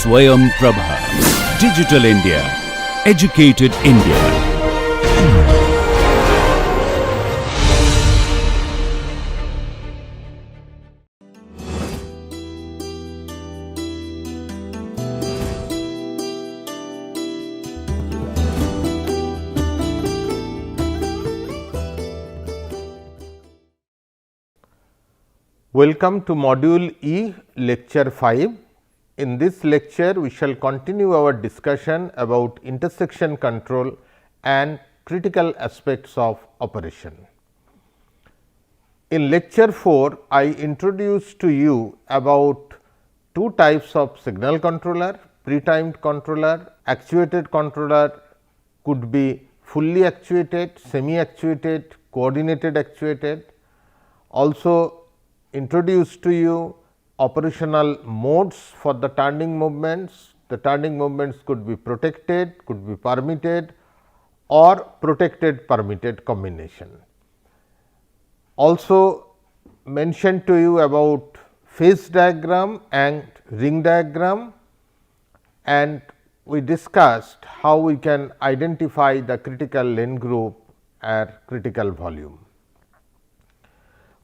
Swayam Prabha. Digital India. Educated India. Welcome to Module E, Lecture 5. In this lecture, we shall continue our discussion about intersection control and critical aspects of operation. In Lecture 4, I introduced to you about two types of signal controller: pre-timed controller, actuated controller, could be fully actuated, semi-actuated, coordinated actuated. Also introduced to you operational modes for the turning movements. The turning movements could be protected, could be permitted or protected permitted combination. Also mentioned to you about phase diagram and ring diagram, and we discussed how we can identify the critical length group or critical volume.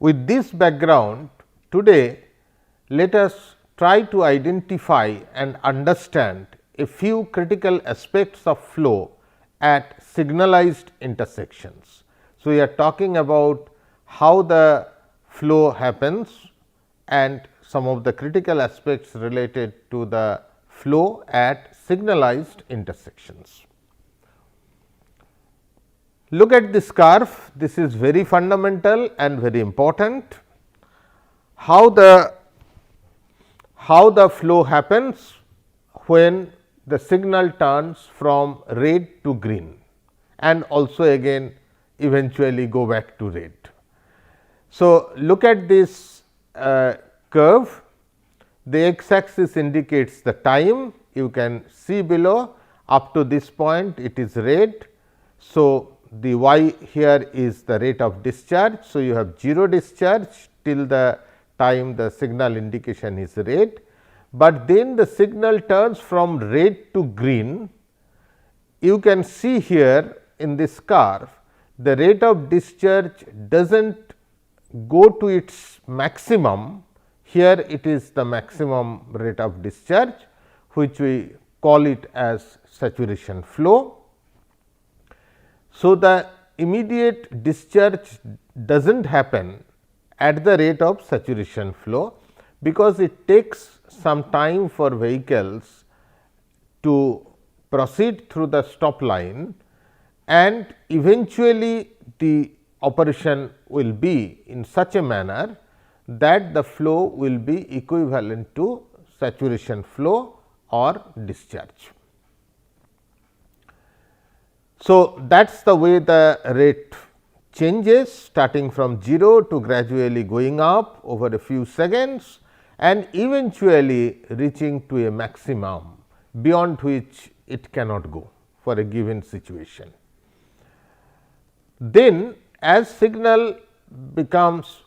With this background, today let us try to identify and understand a few critical aspects of flow at signalized intersections. So, we are talking about how the flow happens and some of the critical aspects related to the flow at signalized intersections. Look at this curve. This is very fundamental and very important. How the flow happens when the signal turns from red to green and also again eventually go back to red. So, look at this curve. The x axis indicates the time. You can see below, up to this point it is red. So, the y here is the rate of discharge. So, you have 0 discharge till the time the signal indication is red, but then the signal turns from red to green. You can see here in this curve, the rate of discharge does not go to its maximum. Here it is the maximum rate of discharge, which we call it as saturation flow. So, the immediate discharge does not happen at the rate of saturation flow, because it takes some time for vehicles to proceed through the stop line, and eventually the operation will be in such a manner that the flow will be equivalent to saturation flow or discharge. So, that is the way the rate changes, starting from 0 to gradually going up over a few seconds and eventually reaching to a maximum beyond which it cannot go for a given situation. Then as signal becomes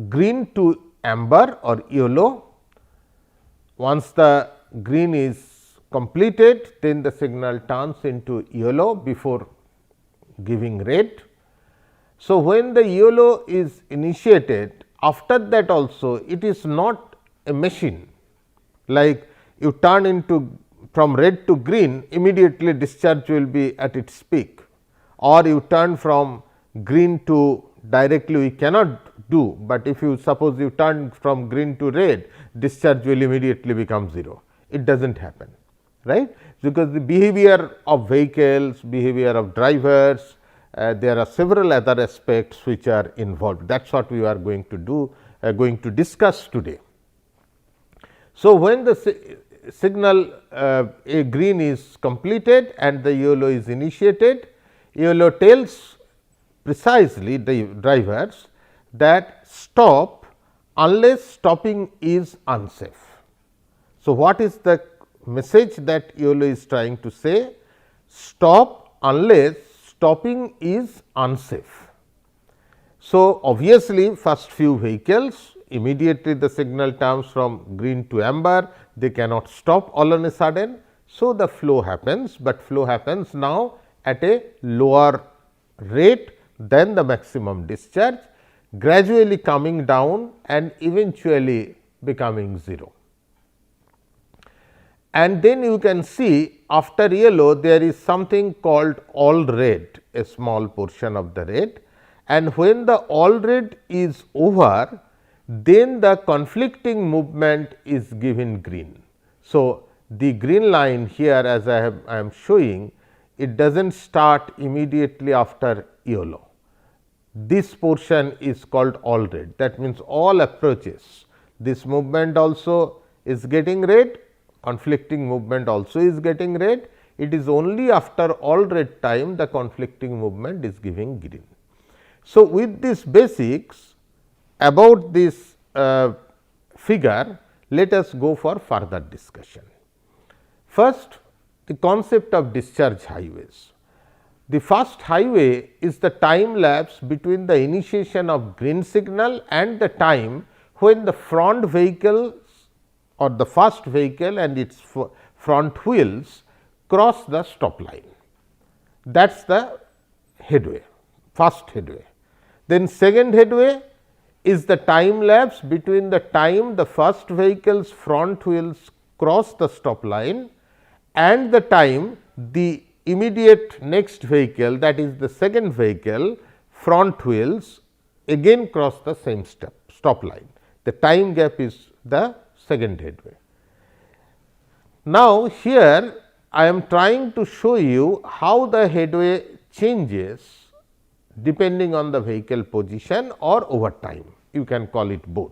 green to amber or yellow, once the green is completed, then the signal turns into yellow before giving red. So, when the yellow is initiated, after that also it is not a machine, like you turn into from red to green, immediately discharge will be at its peak, or you turn from green to directly we cannot do, but if you suppose you turn from green to red, discharge will immediately become 0. It does not happen, right, because the behavior of vehicles, behavior of drivers, there are several other aspects which are involved. That is what we are going to do, going to discuss today. So, when the signal a green is completed and the yellow is initiated, yellow tells precisely the drivers that stop unless stopping is unsafe. So, what is the message that yellow is trying to say? Stop unless stopping is unsafe. So, obviously, first few vehicles immediately the signal turns from green to amber, they cannot stop all on a sudden. So, the flow happens, but flow happens now at a lower rate than the maximum discharge, gradually coming down and eventually becoming 0. And then you can see after yellow there is something called all red, a small portion of the red, and when the all red is over, then the conflicting movement is given green. So, the green line here as I am showing, it does not start immediately after yellow. This portion is called all red, that means all approaches. This movement also is getting red, conflicting movement also is getting red. It is only after all red time the conflicting movement is giving green. So, with these basics about this figure, let us go for further discussion. First, the concept of discharge highways. The first highway is the time lapse between the initiation of green signal and the time when the front vehicle or the first vehicle and its front wheels cross the stop line. That is the headway, first headway. Then second headway is the time lapse between the time the first vehicle's front wheels cross the stop line and the time the immediate next vehicle, that is the second vehicle front wheels again cross the same stop line. The time gap is the second headway. Now, here I am trying to show you how the headway changes depending on the vehicle position or over time, you can call it both.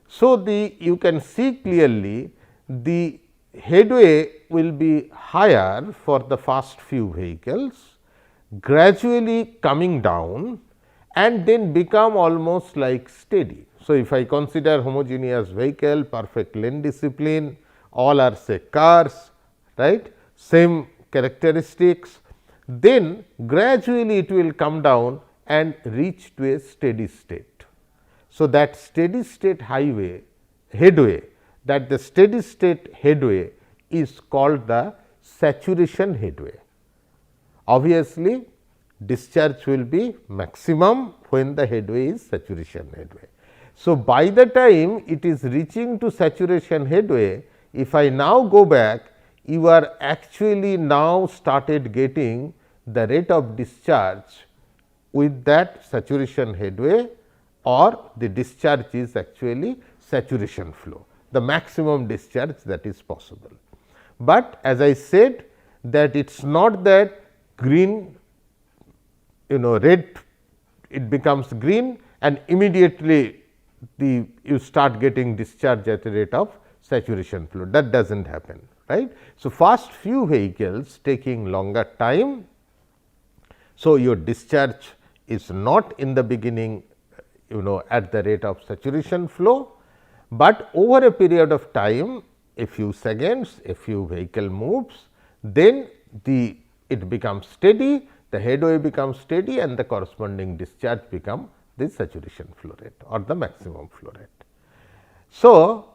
So, you can see clearly the headway will be higher for the first few vehicles, gradually coming down and then become almost like steady. So, if I consider homogeneous vehicle, perfect lane discipline, all are say cars, right, same characteristics, then gradually it will come down and reach to a steady state. So, that steady state headway, that the steady state headway is called the saturation headway. Obviously, discharge will be maximum when the headway is saturation headway. So, by the time it is reaching to saturation headway, if I now go back, you are actually now started getting the rate of discharge with that saturation headway, or the discharge is actually saturation flow, the maximum discharge that is possible. But as I said that it is not that green, red, it becomes green and immediately you start getting discharge at a rate of saturation flow, that does not happen, right. So, first few vehicles taking longer time. So, your discharge is not in the beginning at the rate of saturation flow, but over a period of time, a few seconds, a few vehicle moves, then it becomes steady, the headway becomes steady and the corresponding discharge become the saturation flow rate or the maximum flow rate. So,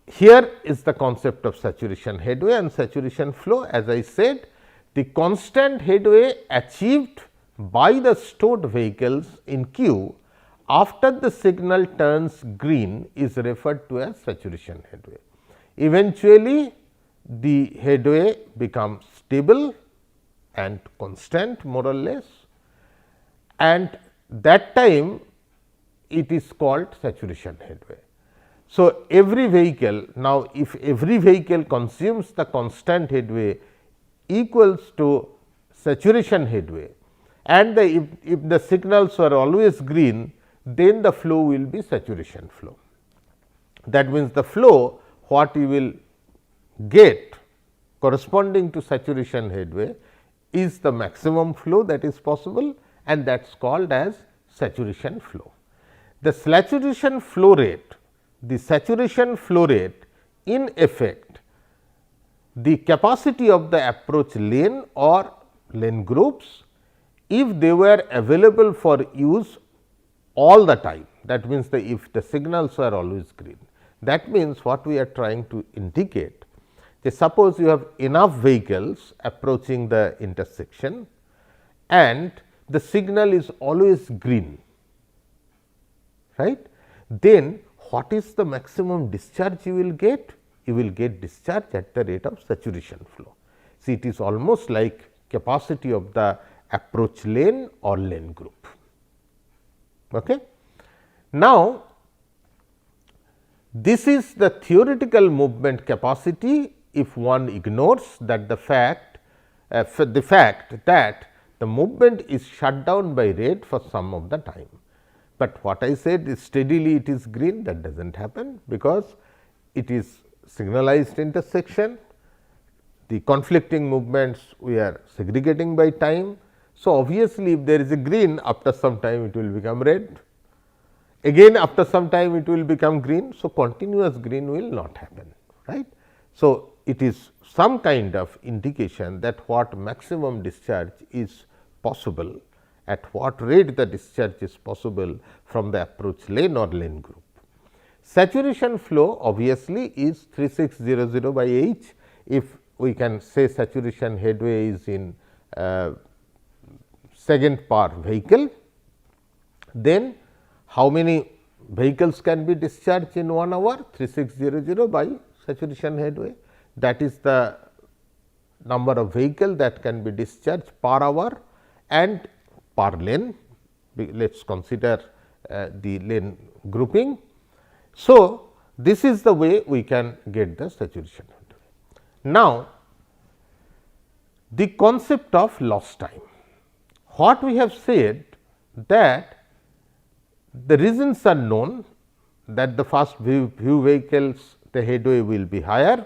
here is the concept of saturation headway and saturation flow. As I said, the constant headway achieved by the stored vehicles in queue after the signal turns green is referred to as saturation headway. Eventually, the headway becomes stable and constant more or less, and that time it is called saturation headway. So, every vehicle, now if every vehicle consumes the constant headway equals to saturation headway, and if the signals are always green, then the flow will be saturation flow. That means, the flow what you will get corresponding to saturation headway is the maximum flow that is possible, and that is called as saturation flow. The saturation flow rate, the saturation flow rate in effect, the capacity of the approach lane or lane groups if they were available for use all the time, that means if the signals are always green. That means what we are trying to indicate, suppose you have enough vehicles approaching the intersection and the signal is always green, right. Then what is the maximum discharge you will get? You will get discharge at the rate of saturation flow. See, it is almost like capacity of the approach lane or lane group. Okay. Now, this is the theoretical movement capacity if one ignores that the fact that the movement is shut down by rate for some of the time. But what I said is steadily it is green, that does not happen, because it is signalized intersection, the conflicting movements we are segregating by time. So, obviously, if there is a green, after some time it will become red, again after some time it will become green. So, continuous green will not happen, right. So, it is some kind of indication that what maximum discharge is possible, at what rate the discharge is possible from the approach lane or lane group. Saturation flow obviously is 3600 by H. If we can say saturation headway is in second per vehicle, then how many vehicles can be discharged in 1 hour? 3600 by saturation headway, that is the number of vehicle that can be discharged per hour and per lane. Let us consider the lane grouping. So, this is the way we can get the saturation headway. Now, the concept of lost time. What we have said that the reasons are known, that the first few vehicles the headway will be higher,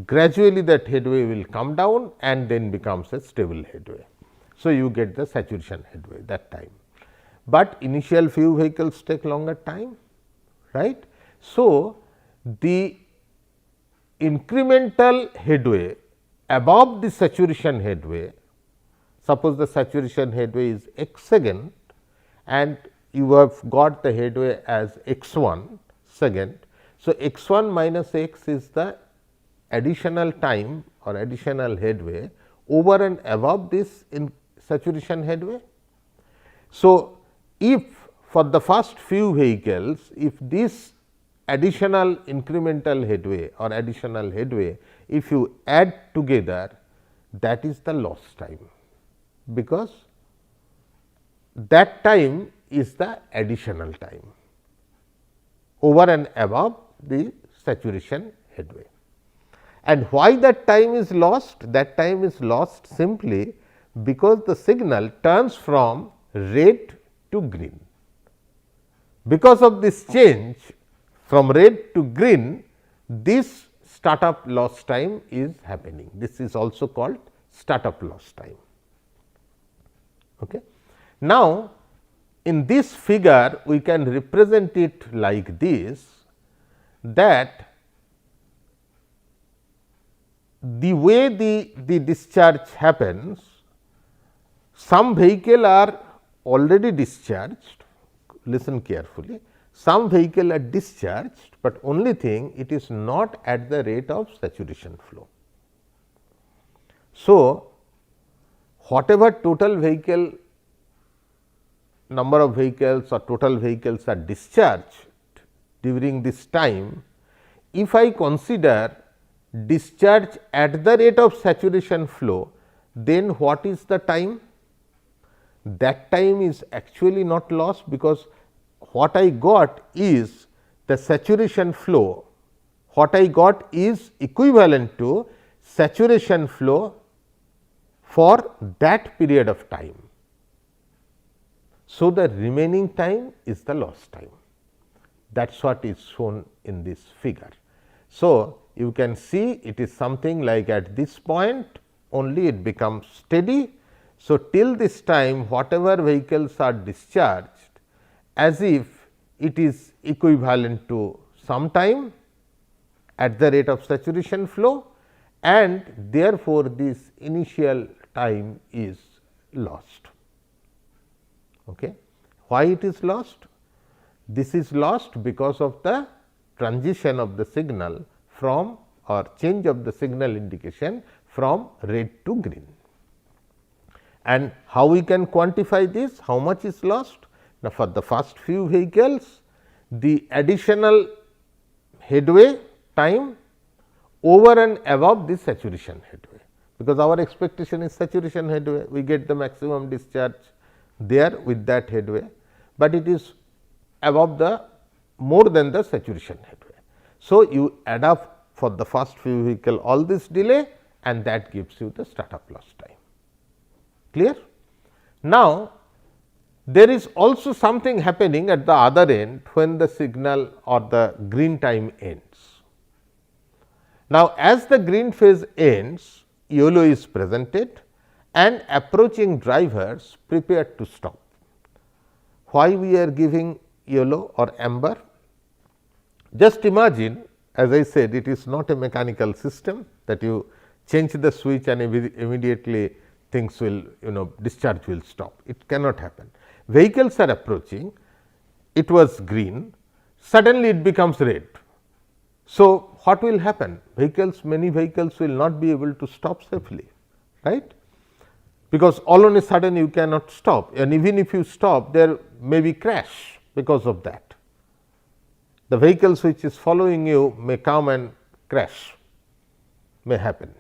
gradually that headway will come down and then becomes a stable headway. So, you get the saturation headway that time, but initial few vehicles take longer time, right. So, the incremental headway above the saturation headway, suppose the saturation headway is x second and you have got the headway as x 1 second. So, x 1 minus x is the additional time or additional headway over and above this in saturation headway. So, if for the first few vehicles, if this additional incremental headway or additional headway, if you add together, that is the lost time, because that time is the additional time over and above the saturation headway. And why that time is lost? That time is lost simply because the signal turns from red to green. Because of this change from red to green, this startup loss time is happening. This is also called startup loss time. Okay. Now, in this figure we can represent it like this, that the way the discharge happens, some vehicle are already discharged, listen carefully, some vehicle are discharged, but only thing it is not at the rate of saturation flow. So, whatever total vehicle number of vehicles or total vehicles are discharged during this time, if I consider discharge at the rate of saturation flow, then what is the time? That time is actually not lost, because what I got is the saturation flow, what I got is equivalent to saturation flow for that period of time. So, the remaining time is the lost time, that is what is shown in this figure. So, you can see it is something like at this point only it becomes steady. So, till this time whatever vehicles are discharged, as if it is equivalent to some time at the rate of saturation flow, and therefore, this initial time is lost. Okay. Why it is lost? This is lost because of the transition of the signal from or change of the signal indication from red to green. And how we can quantify this? How much is lost? Now, for the first few vehicles, the additional headway time over and above the saturation headway, because our expectation is saturation headway, we get the maximum discharge there with that headway, but it is above the more than the saturation headway. So, you add up for the first few vehicle all this delay, and that gives you the startup loss time. Clear? Now, there is also something happening at the other end when the signal or the green time ends. Now, as the green phase ends, YOLO is presented and approaching drivers prepared to stop. Why we are giving YOLO or amber? Just imagine, as I said, it is not a mechanical system that you change the switch and immediately things will, discharge will stop. It cannot happen. Vehicles are approaching, it was green, suddenly it becomes red. So, what will happen? Many vehicles will not be able to stop safely, right? Because all on a sudden you cannot stop, and even if you stop, there may be crash because of that. The vehicles which is following you may come and crash, may happen.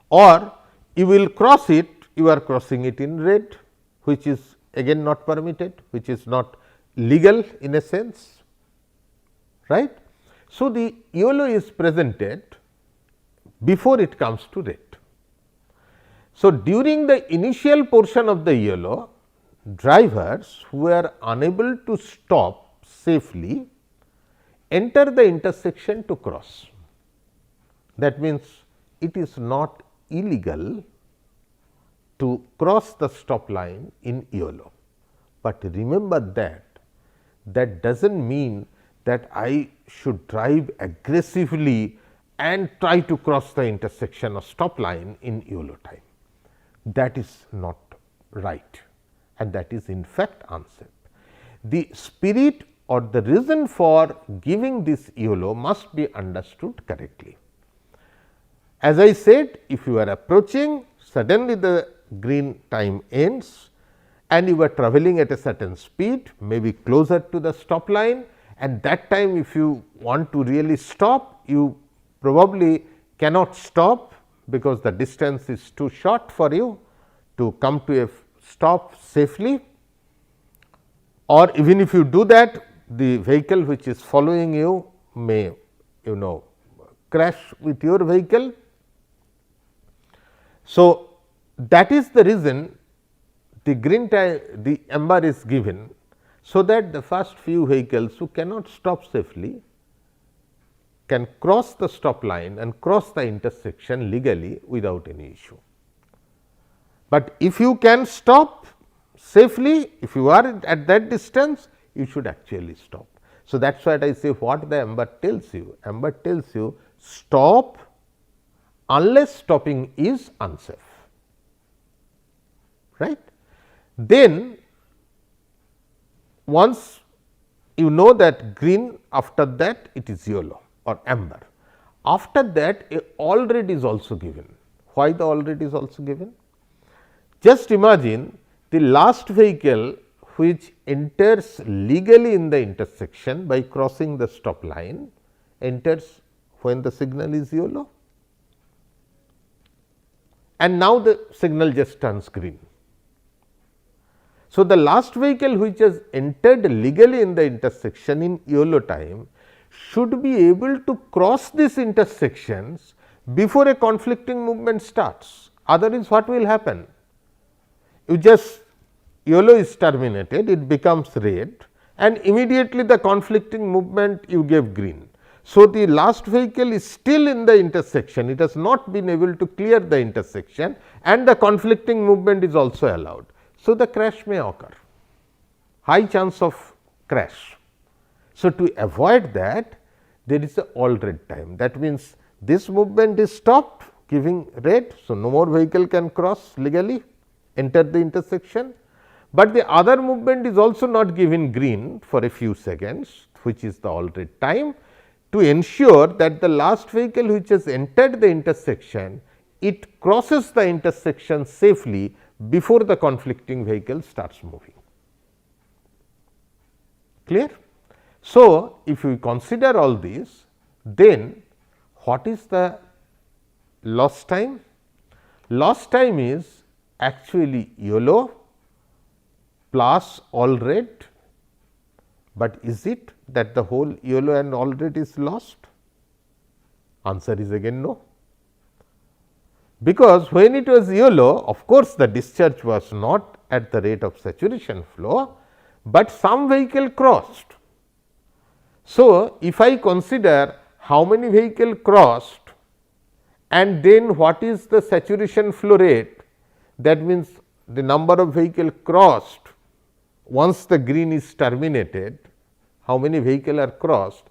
Or you will cross it, you are crossing it in red, which is again not permitted, which is not legal in a sense, right. So, the YOLO is presented before it comes to red. So, during the initial portion of the YOLO, drivers who are unable to stop safely enter the intersection to cross. That means, it is not illegal to cross the stop line in YOLO, but remember that does not mean that I should drive aggressively and try to cross the intersection or stop line in YOLO time. That is not right, and that is in fact unsafe. The spirit or the reason for giving this YOLO must be understood correctly. As I said, if you are approaching, suddenly the green time ends and you are traveling at a certain speed, maybe closer to the stop line, and that time if you want to really stop, you probably cannot stop because the distance is too short for you to come to a stop safely, or even if you do that, the vehicle which is following you may crash with your vehicle. So, that is the reason the green time, the amber is given, so that the first few vehicles who cannot stop safely can cross the stop line and cross the intersection legally without any issue. But if you can stop safely, if you are at that distance, you should actually stop. So, that is what I say what the amber tells you. Amber tells you stop unless stopping is unsafe, right. Then once you know that green, after that it is YOLO or amber. After that a all red is also given. Why the all red is also given? Just imagine the last vehicle which enters legally in the intersection by crossing the stop line enters when the signal is YOLO, and now the signal just turns green. So, the last vehicle which has entered legally in the intersection in YOLO time should be able to cross these intersections before a conflicting movement starts. Otherwise, what will happen? You just YOLO is terminated, it becomes red, and immediately the conflicting movement you gave green. So, the last vehicle is still in the intersection, it has not been able to clear the intersection and the conflicting movement is also allowed. So, the crash may occur, high chance of crash. So, to avoid that, there is a all red time. That means, this movement is stopped giving red. So, no more vehicle can cross legally, enter the intersection, but the other movement is also not given green for a few seconds, which is the all red time, to ensure that the last vehicle which has entered the intersection, it crosses the intersection safely before the conflicting vehicle starts moving. Clear? So, if we consider all this, then what is the lost time? Lost time is actually yellow plus all red, but is it that the whole yellow and all red is lost? Answer is again no. Because when it was yellow, of course, the discharge was not at the rate of saturation flow, but some vehicle crossed. So, if I consider how many vehicle crossed and then what is the saturation flow rate, that means the number of vehicle crossed once the green is terminated, how many vehicle are crossed,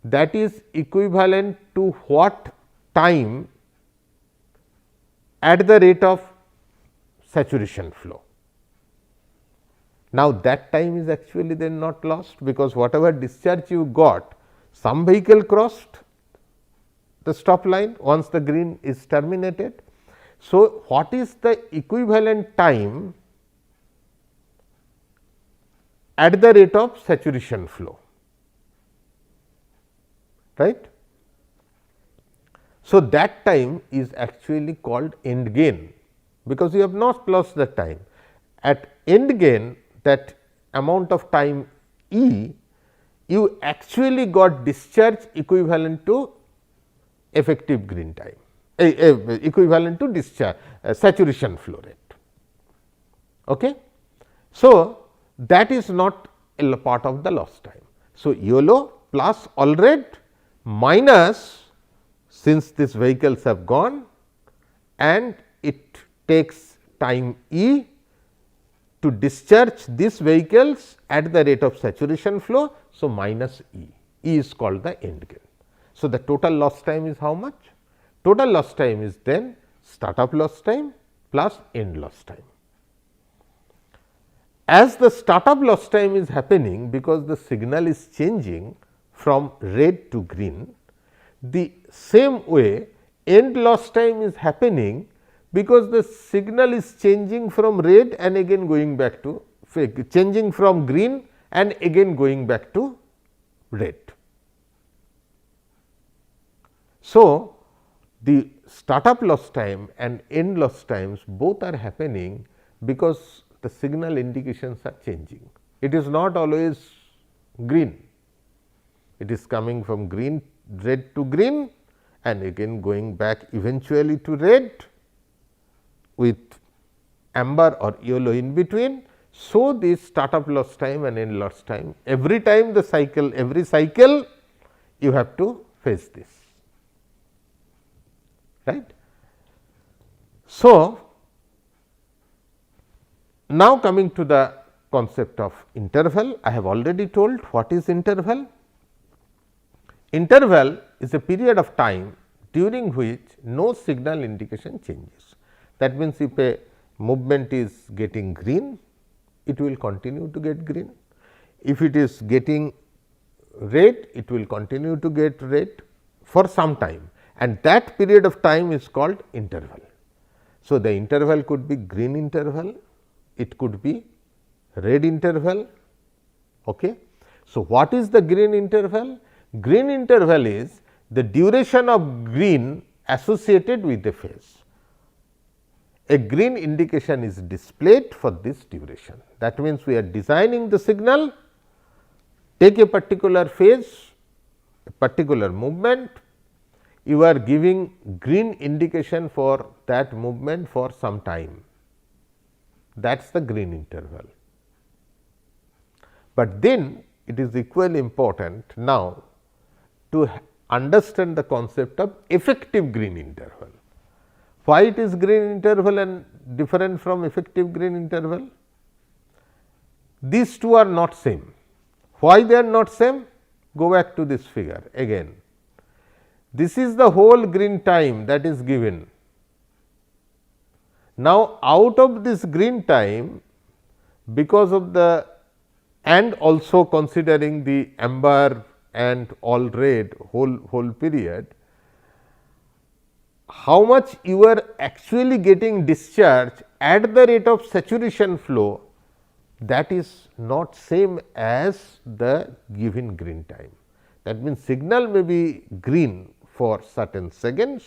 that is equivalent to what time at the rate of saturation flow. Now, that time is actually then not lost, because whatever discharge you got, some vehicle crossed the stop line once the green is terminated. So, what is the equivalent time at the rate of saturation flow, right? So, that time is actually called end gain, because you have not lost the time. At end gain, that amount of time E, you actually got discharge equivalent to effective green time, equivalent to discharge saturation flow rate. Okay? So, that is not a part of the lost time. So, yellow plus all red minus, since these vehicles have gone and it takes time E to discharge these vehicles at the rate of saturation flow. So, minus E, E is called the end gain. So, the total lost time is how much? Total lost time is then startup lost time plus end lost time. As the startup lost time is happening, because the signal is changing from red to green, the same way end lost time is happening, because the signal is changing from red and again going back to changing from green and again going back to red. So, the startup lost time and end lost times both are happening, because the signal indications are changing. It is not always green, it is coming from green, red to green and again going back eventually to red with amber or yellow in between. So, this startup lost time and end lost time, every time the cycle, every cycle you have to face this, right. So, now coming to the concept of interval, I have already told what is interval. Interval is a period of time during which no signal indication changes. That means, if a movement is getting green, it will continue to get green. If it is getting red, it will continue to get red for some time, and that period of time is called interval. So, the interval could be green interval, it could be red interval. Okay. So, what is the green interval? Green interval is the duration of green associated with the phase. A green indication is displayed for this duration. That means, we are designing the signal, take a particular phase, a particular movement, you are giving green indication for that movement for some time. That is the green interval. But then it is equally important now to understand the concept of effective green interval. Why it is green interval and different from effective green interval? These two are not same. Why they are not same? Go back to this figure again. This is the whole green time that is given. Now, out of this green time, because of the, and also considering the amber and all red whole period, how much you are actually getting discharge at the rate of saturation flow, that is not same as the given green time. That means, signal may be green for certain seconds,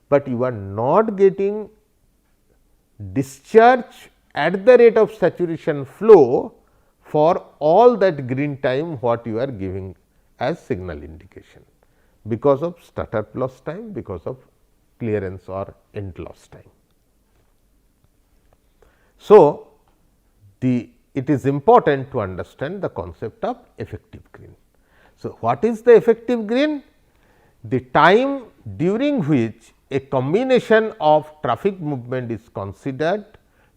but you are not getting discharge at the rate of saturation flow for all that green time what you are giving as signal indication, because of startup loss time, because of clearance or end loss time. So, it is important to understand the concept of effective green. So, what is the effective green? The time during which a combination of traffic movement is considered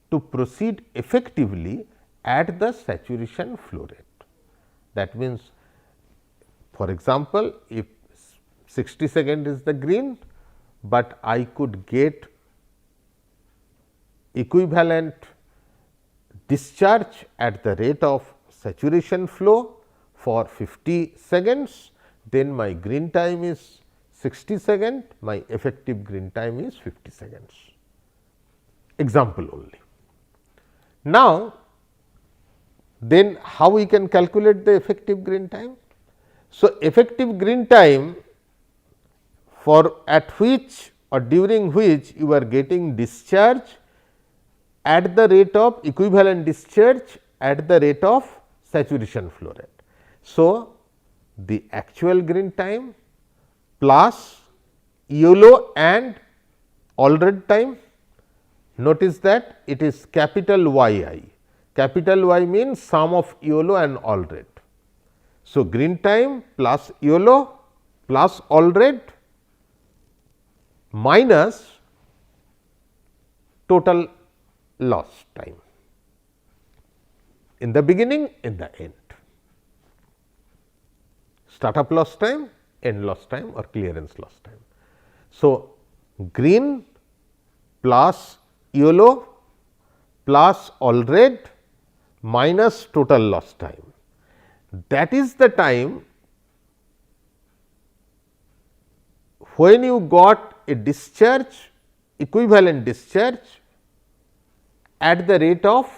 to proceed effectively at the saturation flow rate. That means, for example, if 60 second is the green, but I could get equivalent discharge at the rate of saturation flow for 50 seconds, then my green time is 60 second, my effective green time is 50 seconds. Example only. Now, then how we can calculate the effective green time? So, effective green time for at which or during which you are getting discharge at the rate of equivalent discharge at the rate of saturation flow rate. So, the actual green time plus yellow and all red time, notice that it is capital Y I. Capital Y means sum of yellow and all red. So, green time plus yellow plus all red minus total loss time in the beginning, in the end. Startup loss time, end loss time or clearance loss time. So, green plus yellow plus all red minus total loss time, that is the time when you got a discharge, equivalent discharge at the rate of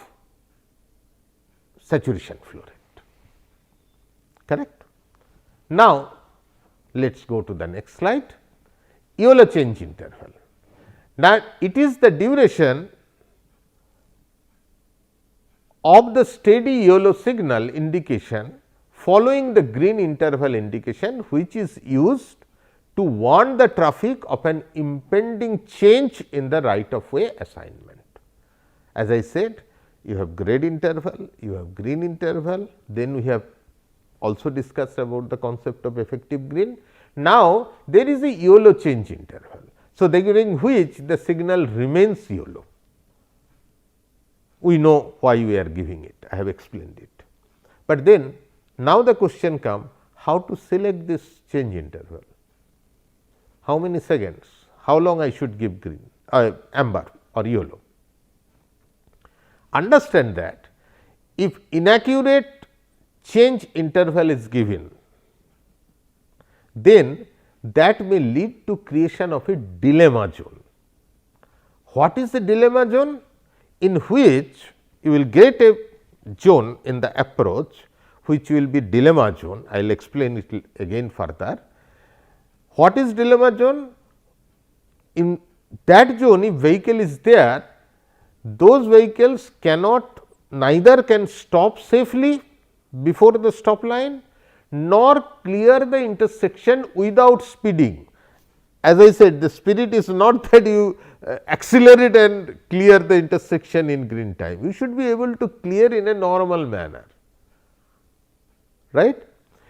saturation flow rate, correct. Now, let us go to the next slide, yellow change interval. Now, it is the duration of the steady yellow signal indication following the green interval indication, which is used to warn the traffic of an impending change in the right of way assignment. As I said, you have red interval, you have green interval, then we have also discussed about the concept of effective green. Now, there is a yellow change interval. So, during which the signal remains yellow. We know why we are giving it, I have explained it. But then now the question comes, how to select this change interval? How many seconds? How long I should give green, amber or yellow? Understand that if inaccurate change interval is given, then that may lead to creation of a dilemma zone. What is the dilemma zone? In which you will get a zone in the approach, which will be dilemma zone. I will explain it again further. What is dilemma zone? In that zone, if vehicle is there, those vehicles cannot, neither can stop safely before the stop line, nor clear the intersection without speeding. As I said, the spirit is not that you accelerate and clear the intersection in green time. You should be able to clear in a normal manner, right.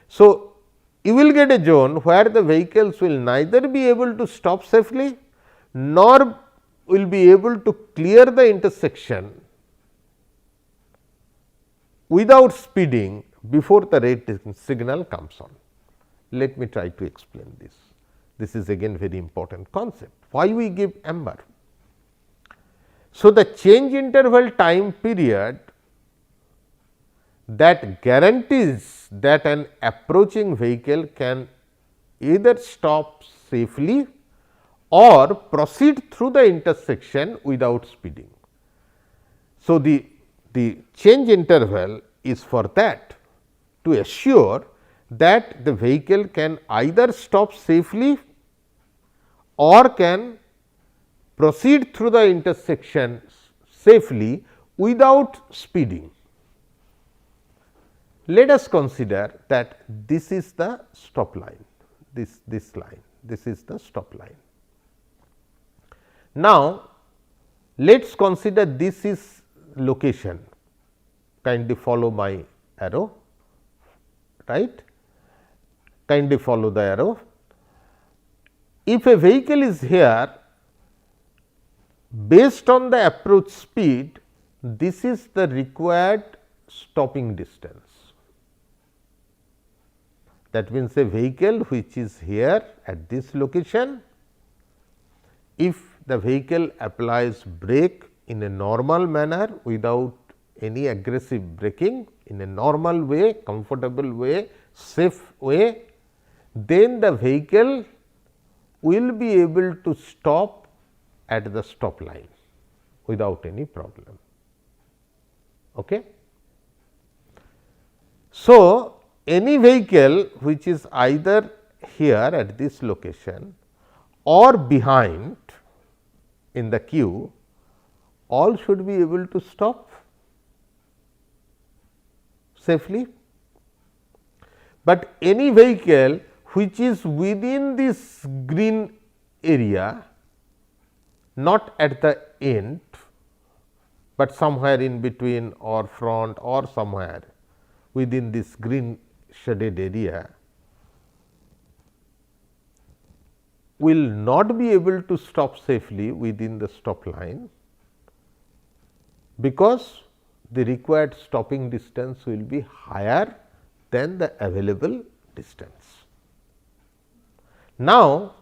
So, you will get a zone where the vehicles will neither be able to stop safely, nor will be able to clear the intersection without speeding before the red signal comes on. Let me try to explain this. This is again very important concept. Why we give amber? So, the change interval time period that guarantees that an approaching vehicle can either stop safely or proceed through the intersection without speeding. So, the change interval is for that, to assure that the vehicle can either stop safely or can proceed through the intersection safely without speeding. Let us consider that this is the stop line, this line, this is the stop line. Now, let us consider this is location, kindly follow my arrow, right, kindly follow the arrow. If a vehicle is here, based on the approach speed, this is the required stopping distance. That means, a vehicle which is here at this location, if the vehicle applies brake in a normal manner without any aggressive braking, in a normal way, comfortable way, safe way, then the vehicle will be able to stop at the stop line without any problem. Okay. So, any vehicle which is either here at this location or behind in the queue, all should be able to stop safely, but any vehicle which is within this green area, not at the end, but somewhere in between or front or somewhere within this green shaded area, will not be able to stop safely within the stop line, because the required stopping distance will be higher than the available distance. Now,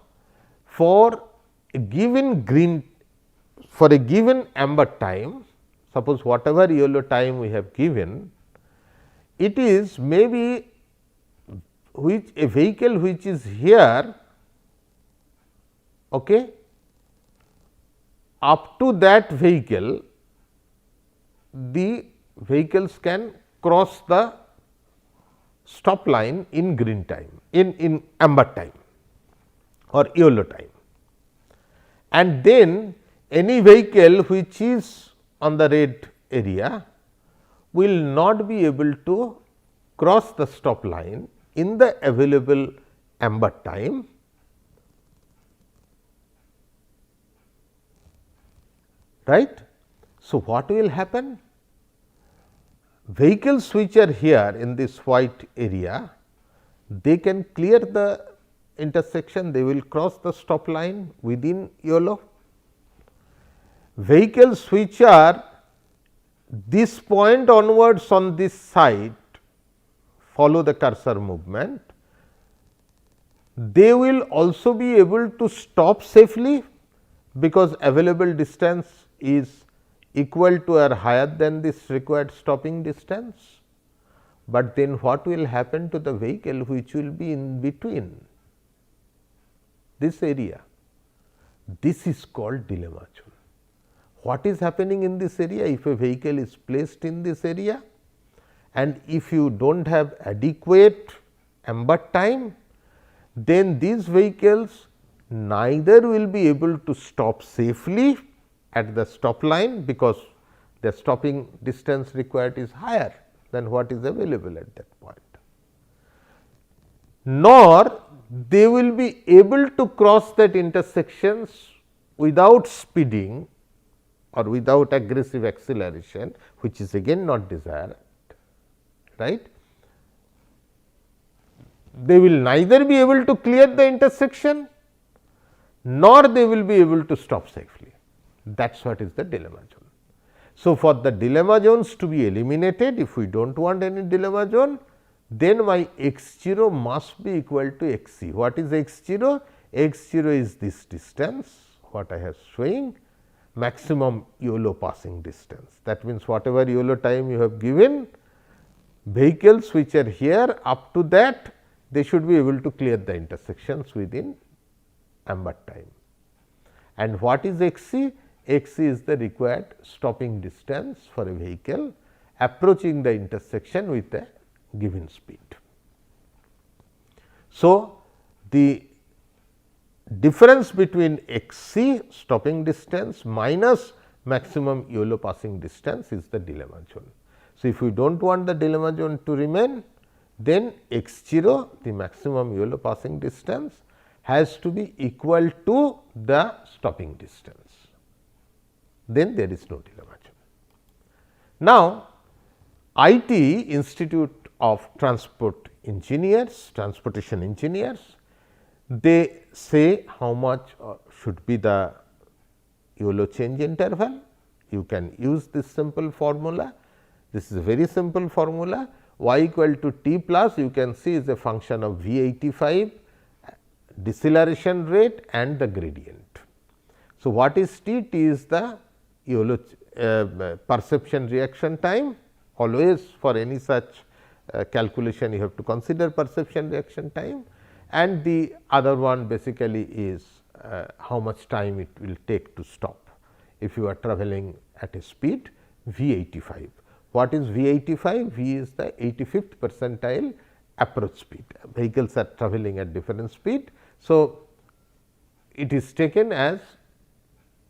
for a given green, for a given amber time, suppose whatever yellow time we have given, it is maybe which a vehicle which is here, okay, up to that vehicle, the vehicles can cross the stop line in green time, in amber time or yellow time, and then any vehicle which is on the red area will not be able to cross the stop line in the available amber time, right. So, what will happen? Vehicles which are here in this white area, they can clear the intersection, they will cross the stop line within yellow. Vehicles which are this point onwards on this side, follow the cursor movement, they will also be able to stop safely, because available distance is equal to or higher than this required stopping distance. But then what will happen to the vehicle which will be in between this area? This is called dilemma zone. What is happening in this area? If a vehicle is placed in this area and if you do not have adequate amber time, then these vehicles neither will be able to stop safely at the stop line, because the stopping distance required is higher than what is available at that point, nor they will be able to cross that intersections without speeding or without aggressive acceleration, which is again not desired, right. They will neither be able to clear the intersection, nor they will be able to stop safely. That is what is the dilemma zone. So, for the dilemma zones to be eliminated, if we do not want any dilemma zone, then my x 0 must be equal to x c. What is x 0? X 0 is this distance, what I have showing, maximum YOLO passing distance. That means, whatever YOLO time you have given, vehicles which are here up to that, they should be able to clear the intersections within amber time. And what is xc? Xc is the required stopping distance for a vehicle approaching the intersection with a given speed. So, the difference between xc stopping distance minus maximum YOLO passing distance is the dilemma zone. So, if we do not want the dilemma zone to remain, then x 0, the maximum YOLO passing distance, has to be equal to the stopping distance, then there is no dilemma zone. Now, IIT Institute of Transportation Engineers, they say how much should be the YOLO change interval. You can use this simple formula. This is a very simple formula. Y equal to t plus, you can see, is a function of V85, deceleration rate and the gradient. So, what is t? T is the YOLO perception reaction time. Always for any such calculation, you have to consider perception reaction time, and the other one basically is how much time it will take to stop if you are travelling at a speed V85. What is V85? V is the 85th percentile approach speed. Vehicles are travelling at different speed. So, it is taken as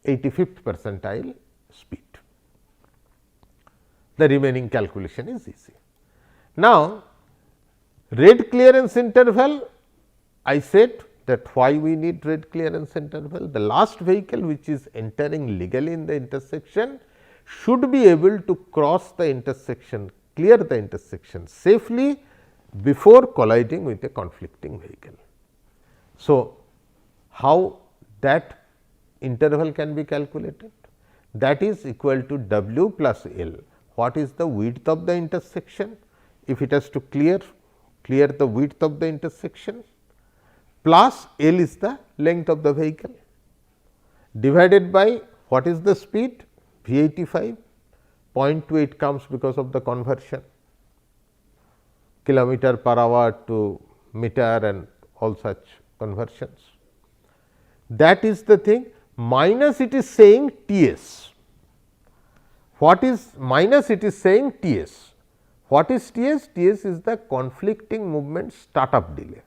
85th percentile speed. The remaining calculation is easy. Now, rate clearance interval, I said that why we need rate clearance interval. The last vehicle which is entering legally in the intersection should be able to cross the intersection, clear the intersection safely before colliding with a conflicting vehicle. So, how that interval can be calculated? That is equal to W plus L. What is the width of the intersection? If it has to clear the width of the intersection, plus L is the length of the vehicle, divided by what is the speed? V85, 0.28 comes because of the conversion, kilometer per hour to meter and all such conversions. That is the thing, minus it is saying T s. What is minus? It is saying T s. What is T s? T s is the conflicting movement startup delay.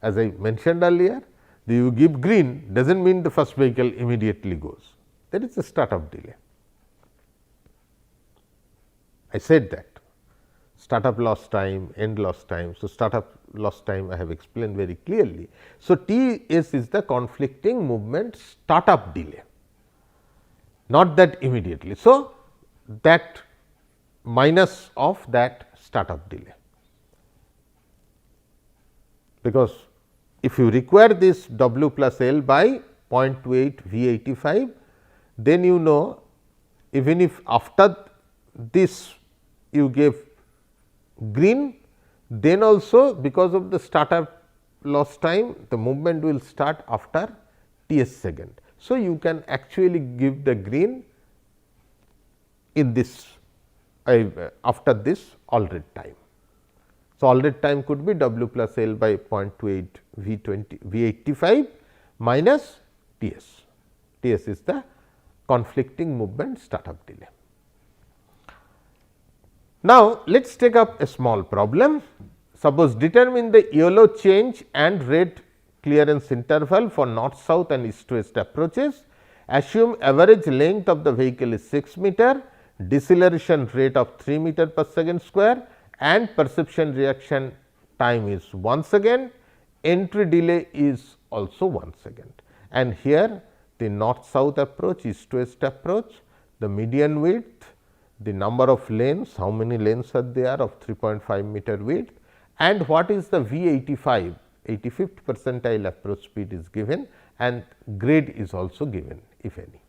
As I mentioned earlier, you give green does not mean the first vehicle immediately goes, that is a startup delay. I said that startup lost time, end lost time. So, startup lost time I have explained very clearly. So, T s is the conflicting movement startup delay, not that immediately. So, that minus of that startup delay, because if you require this W plus L by 0.28 V85, then you know even if after this you gave green, then also because of the startup loss time, the movement will start after T s second. So, you can actually give the green in this after this all-red time. So, all-red time could be W plus L by 0.28 V85 minus T s. T s is the conflicting movement startup delay. Now, let us take up a small problem. Suppose determine the YOLO change and rate clearance interval for north south and east west approaches. Assume average length of the vehicle is 6 meter, deceleration rate of 3 meter per second square and perception reaction time is 1 second, entry delay is also 1 second. And here the north south approach, east west approach, the median width, the number of lanes, how many lanes are there of 3.5 meter width, and what is the V85, 85th percentile approach speed is given, and grade is also given if any.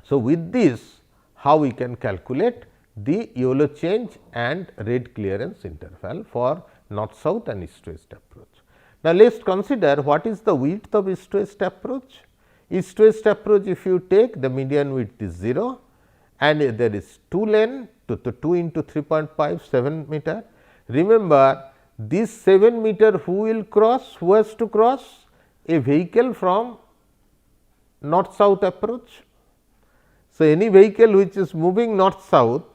So, with this how we can calculate the YOLO change and rate clearance interval for north south and east west approach. Now, let us consider what is the width of east west approach. East west approach, if you take, the median width is 0 and there is 2 lane to 2 into 3.5 7 meter. Remember this 7 meter who will cross, who has to cross? A vehicle from north south approach. So, any vehicle which is moving north south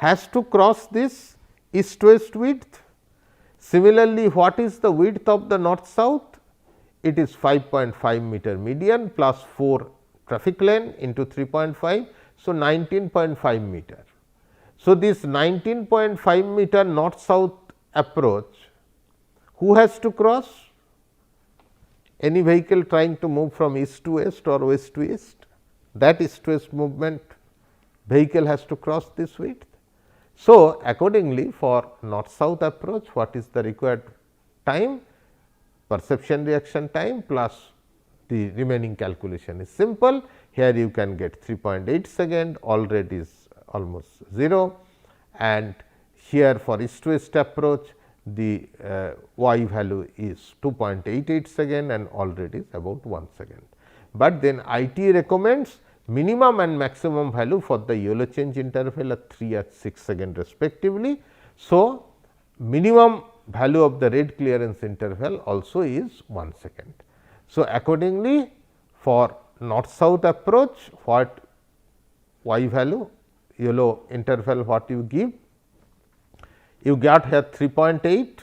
has to cross this east west width. Similarly, what is the width of the north south? It is 5.5 meter median plus 4 traffic lane into 3.5. So, 19.5 meter. So, this 19.5 meter north south approach, who has to cross? Any vehicle trying to move from east to west or west to east, that east to west movement vehicle has to cross this width. So, accordingly for north south approach, what is the required time? Perception reaction time plus the remaining calculation is simple. Here you can get 3.8 second, all rate is almost 0, and here for east to west approach the y value is 2.88 second and all rate is about 1 second. But then IIT recommends minimum and maximum value for the YOLO change interval are 3 and 6 second respectively. So, minimum value of the rate clearance interval also is 1 second. So, accordingly for north south approach, what y value YOLO interval what you give? You got here 3.8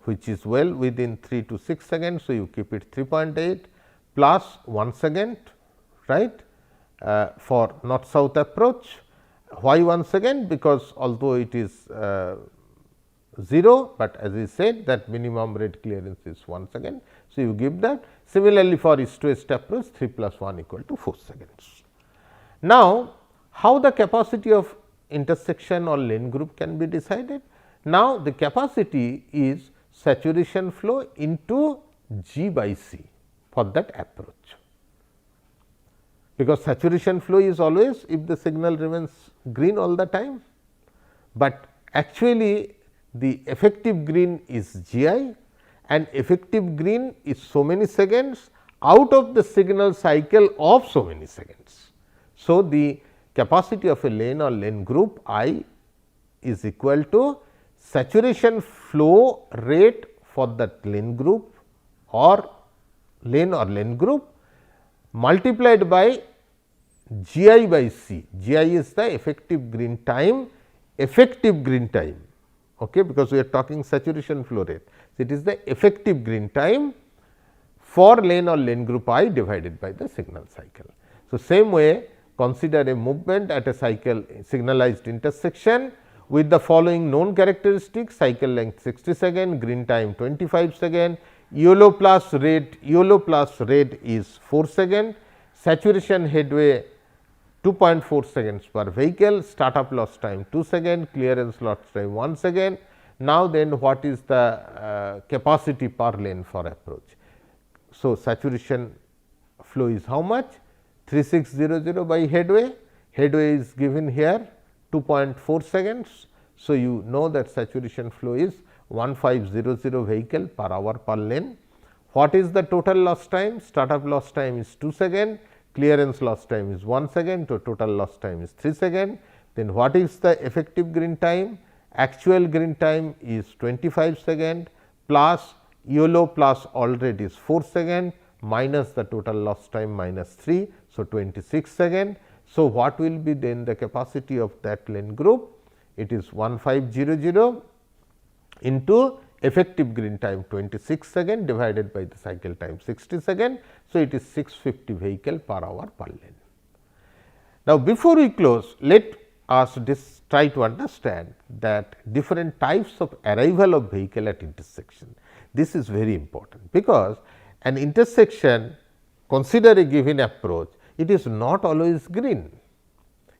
which is well within 3 to 6 seconds. So, you keep it 3.8 plus 1 second, right, for north south approach. Why 1 second? Because although it is 0, but as we said that minimum rate clearance is 1 second. So, you give that. Similarly, for east to west approach 3 plus 1 equal to 4 seconds. Now, how the capacity of intersection or lane group can be decided? Now, the capacity is saturation flow into G by C for that approach, because saturation flow is always if the signal remains green all the time, but actually the effective green is G I and effective green is so many seconds out of the signal cycle of so many seconds. So, the capacity of a lane or lane group I is equal to saturation flow rate for that lane group or lane group multiplied by G I by C. G I is the effective green time, okay, because we are talking saturation flow rate. So, it is the effective green time for lane or lane group I divided by the signal cycle. So, same way consider a movement at a cycle signalized intersection with the following known characteristics: cycle length 60 second, green time 25 second, YOLO plus rate is 4 second, saturation headway 2.4 seconds per vehicle, startup loss time 2 second, clearance loss time 1 second. Now, then what is the capacity per lane for approach? So, saturation flow is how much? 3600 by headway is given here 2.4 seconds. So, you know that saturation flow is 1500 vehicle per hour per lane. What is the total loss time? Startup loss time is 2 second, clearance loss time is 1 second, so total loss time is 3 second. Then what is the effective green time? Actual green time is 25 second plus YOLO plus all rate is 4 second minus the total loss time minus 3. So, 26 second. So, what will be then the capacity of that lane group? It is 1500 into effective green time 26 second divided by the cycle time 60 second. So, it is 650 vehicle per hour per lane. Now, before we close, let us try to understand that different types of arrival of vehicle at intersection. This is very important, because an intersection, consider a given approach, it is not always green.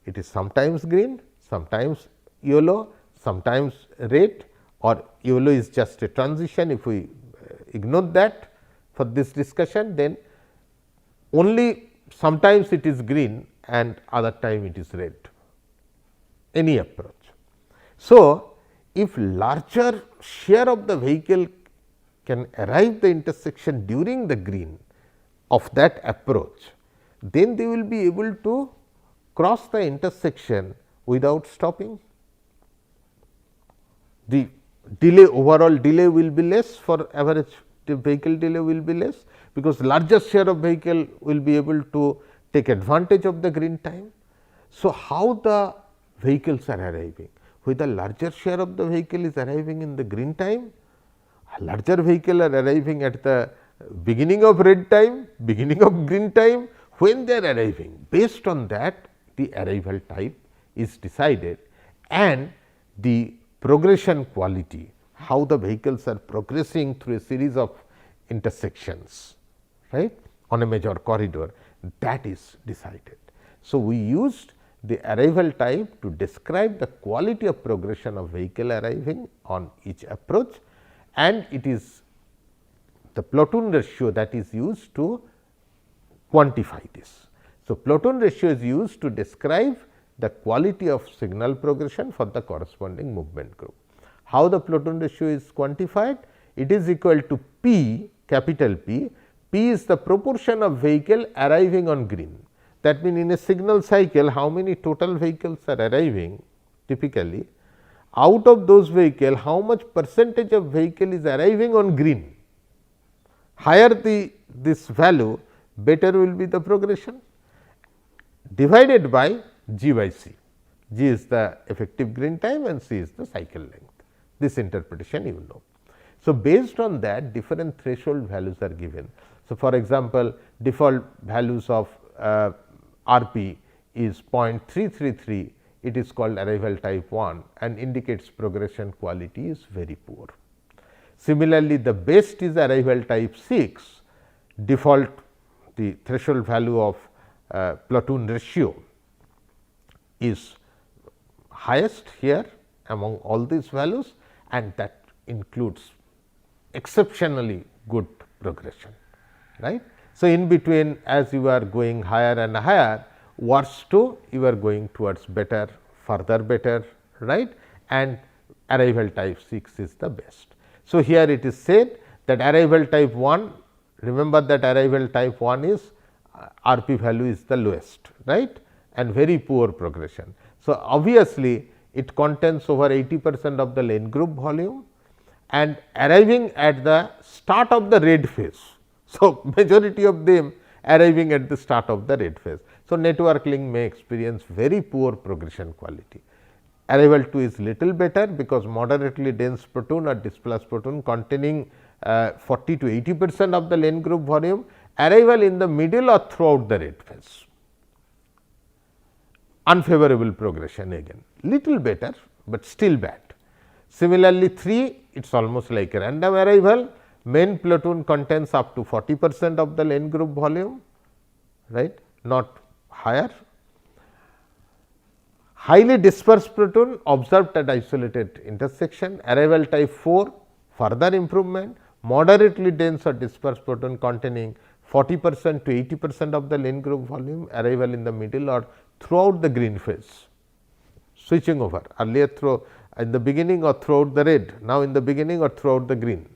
It is sometimes green, sometimes YOLO, sometimes red, or YOLO is just a transition. If we ignore that for this discussion, then only sometimes it is green and other time it is red, any approach. So, if larger share of the vehicle can arrive the intersection during the green of that approach, then they will be able to cross the intersection without stopping. The delay, overall delay will be less, for average the vehicle delay will be less, because larger share of vehicle will be able to take advantage of the green time. So, how the vehicles are arriving? Whether larger share of the vehicle is arriving in the green time, larger vehicle are arriving at the beginning of red time, beginning of green time, when they are arriving. Based on that, the arrival type is decided, and the progression quality, how the vehicles are progressing through a series of intersections, right, on a major corridor, that is decided. So, we used the arrival type to describe the quality of progression of vehicle arriving on each approach, and it is the platoon ratio that is used to quantify this. So, platoon ratio is used to describe the quality of signal progression for the corresponding movement group. How the platoon ratio is quantified? It is equal to P, capital P. P is the proportion of vehicle arriving on green. That means, in a signal cycle, how many total vehicles are arriving typically, out of those vehicles, how much percentage of vehicle is arriving on green. Higher this value, better will be the progression, divided by G by C. G is the effective green time and C is the cycle length. This interpretation you know. So, based on that, different threshold values are given. So, for example, default values of RP is 0.333, it is called arrival type 1 and indicates progression quality is very poor. Similarly, the best is arrival type 6, default the threshold value of platoon ratio is highest here among all these values, and that includes exceptionally good progression, right. So, in between, as you are going higher and higher, worse to you are going towards better, further better, right, and arrival type 6 is the best. So, here it is said that arrival type 1, remember that arrival type 1 is RP value is the lowest, right, and very poor progression. So, obviously, it contains over 80% of the lane group volume and arriving at the start of the red phase. So, majority of them arriving at the start of the red phase. So, network link may experience very poor progression quality. Arrival 2 is little better, because moderately dense platoon or displaced platoon containing 40 to 80% of the lane group volume, arrival in the middle or throughout the red phase. Unfavorable progression again, little better, but still bad. Similarly, 3, it is almost like a random arrival, main platoon contains up to 40% of the lane group volume, right, not higher. Highly dispersed platoon observed at isolated intersection, arrival type 4, further improvement, moderately dense or dispersed platoon containing 40% to 80% of the lane group volume, arrival in the middle or throughout the green phase, switching over earlier through in the beginning or throughout the red, now in the beginning or throughout the green.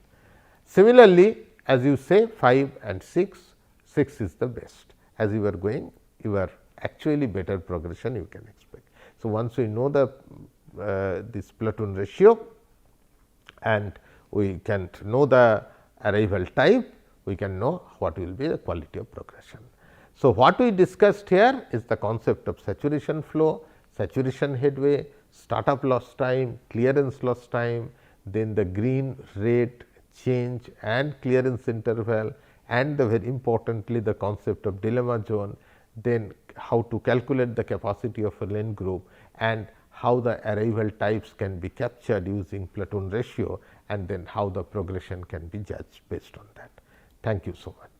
Similarly, as you say 5 and 6, 6 is the best. As you are going, you are actually better progression you can expect. So, once we know the this platoon ratio and we can know the arrival type, we can know what will be the quality of progression. So, what we discussed here is the concept of saturation flow, saturation headway, startup loss time, clearance loss time, then the green, red change and clearance interval, and the very importantly the concept of dilemma zone, then how to calculate the capacity of a lane group and how the arrival types can be captured using platoon ratio, and then how the progression can be judged based on that. Thank you so much.